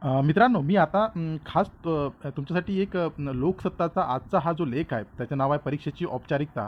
मित्रांनो, मी आता खास तुमच्यासाठी एक लोकसत्ताचा आजचा हा जो लेख आहे, त्याचं नाव आहे परीक्षेची औपचारिकता.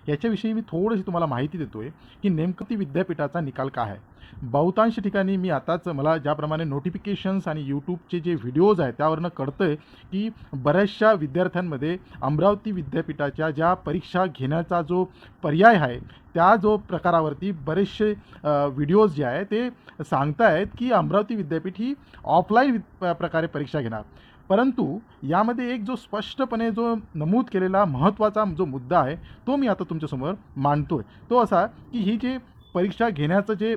याच्याविषयी मी थोडीशी तुम्हाला माहिती देतोय, की नेमकं ती विद्यापीठाचा निकाल काय आहे. बहुतांश ठिकाणी मी आताच मला ज्याप्रमाणे नोटिफिकेशन्स आणि यूट्यूबचे जे व्हिडिओज आहेत, त्यावरनं कळतंय, की बऱ्याचशा विद्यार्थ्यांमध्ये अमरावती विद्यापीठाच्या ज्या परीक्षा घेण्याचा जो पर्याय आहे, त्या जो प्रकारावरती बरेचसे व्हिडिओज जे आहे ते सांगतायत, की अमरावती विद्यापीठ ही ऑफलाईन प्रकारे परीक्षा घेणार. परंतु यामध्ये एक जो स्पष्टपणे जो नमूद केलेला महत्त्वाचा जो मुद्दा आहे, तो मी आता तुमच्यासमोर मांडतोय. तो असा, की ही जी परीक्षा घेण्याचं जे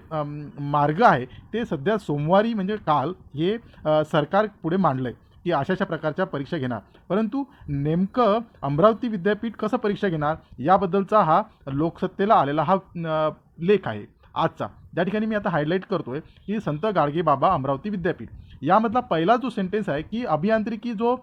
मार्ग आहे, ते सध्या सोमवारी म्हणजे काल हे सरकार पुढे मांडलंय, की अशा-अशा प्रकारच्या परीक्षा घेणार. परंतु नेमकं अमरावती विद्यापीठ कसं परीक्षा घेणार, याबद्दलचा हा लोकसत्तेला आलेला हा लेख आहे आजचा. त्या ठिकाणी मी आता हायलाईट करतोय, की संत गाडगेबाबा अमरावती विद्यापीठ. यामधला पहिला जो सेंटेन्स आहे, की अभियांत्रिकी जो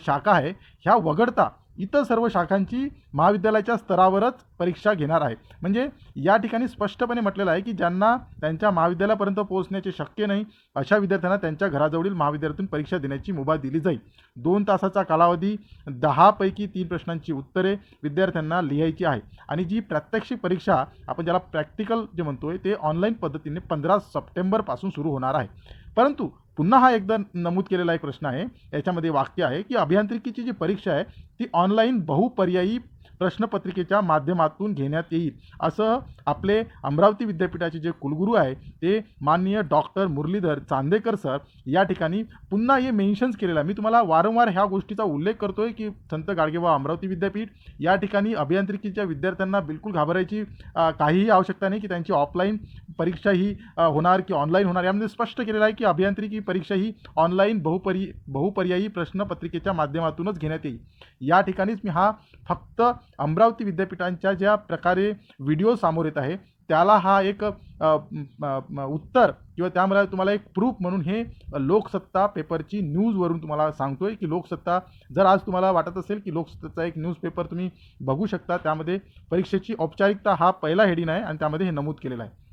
शाखा आहे, ह्या वगळता इतर सर्व शाखांची महाविद्यालयाच्या स्तरावरच परीक्षा घेणार आहे. म्हणजे या ठिकाणी स्पष्टपणे म्हटलेलं आहे, की ज्यांना त्यांच्या महाविद्यालयापर्यंत पोहोचण्याचे शक्य नाही, अशा विद्यार्थ्यांना त्यांच्या घराजवळील महाविद्यालयातून परीक्षा देण्याची मुभा दिली जाईल. 2 तासाचा कालावधी, 10 पैकी 3 प्रश्नांची उत्तरे विद्यार्थ्यांना लिहायची आहे आणि जी प्रात्यक्षिक परीक्षा आपण ज्याला प्रॅक्टिकल जे म्हणतोय, ते ऑनलाईन पद्धतीने 15 सप्टेंबरपासून सुरू होणार आहे. परंतु पुन्हा हा एकदा नमूद केलेला एक प्रश्न आहे. याच्यामध्ये वाक्य आहे, की अभियांत्रिकीची जी परीक्षा आहे, ती ऑनलाईन बहुपर्यायी प्रश्नपत्रिकेच्या माध्यमातून घेण्यात येईल, असं आपले अमरावती विद्यापीठाचे जे कुलगुरू आहे, ते माननीय डॉक्टर मुरलीधर चांदेकर सर या ठिकाणी पुन्हा हे मेन्शन्स केलेलं आहे. मी तुम्हाला वारंवार ह्या गोष्टीचा उल्लेख करतोय, की संत गाडगेबाबा अमरावती विद्यापीठ या ठिकाणी अभियांत्रिकीच्या विद्यार्थ्यांना बिलकुल घाबरायची काहीही आवश्यकता नाही, की त्यांची ऑफलाईन परीक्षा ही होणार की ऑनलाईन होणार. यामध्ये स्पष्ट केलेलं आहे, की अभियांत्रिकी परीक्षा ही ऑनलाईन बहुपर्यायी प्रश्नपत्रिकेच्या माध्यमातूनच घेण्यात येईल. या ठिकाणीच मी हा फक्त अमरावती विद्यापीठांच्या ज्या प्रकारे व्हिडिओ समोर येत आहे, त्याला हा एक उत्तर किंवा त्यामुळे तुम्हाला एक प्रूफ म्हणून हे लोकसत्ता पेपरची न्यूजवरून तुम्हाला सांगतोय, की लोकसत्ता जर आज तुम्हाला वाटत असेल, की लोकसत्ताचा एक न्यूजपेपर तुम्ही बघू शकता, त्यामध्ये परीक्षेची औपचारिकता हा पहिला हेडिंग आहे आणि त्यामध्ये हे नमूद केलेलं आहे.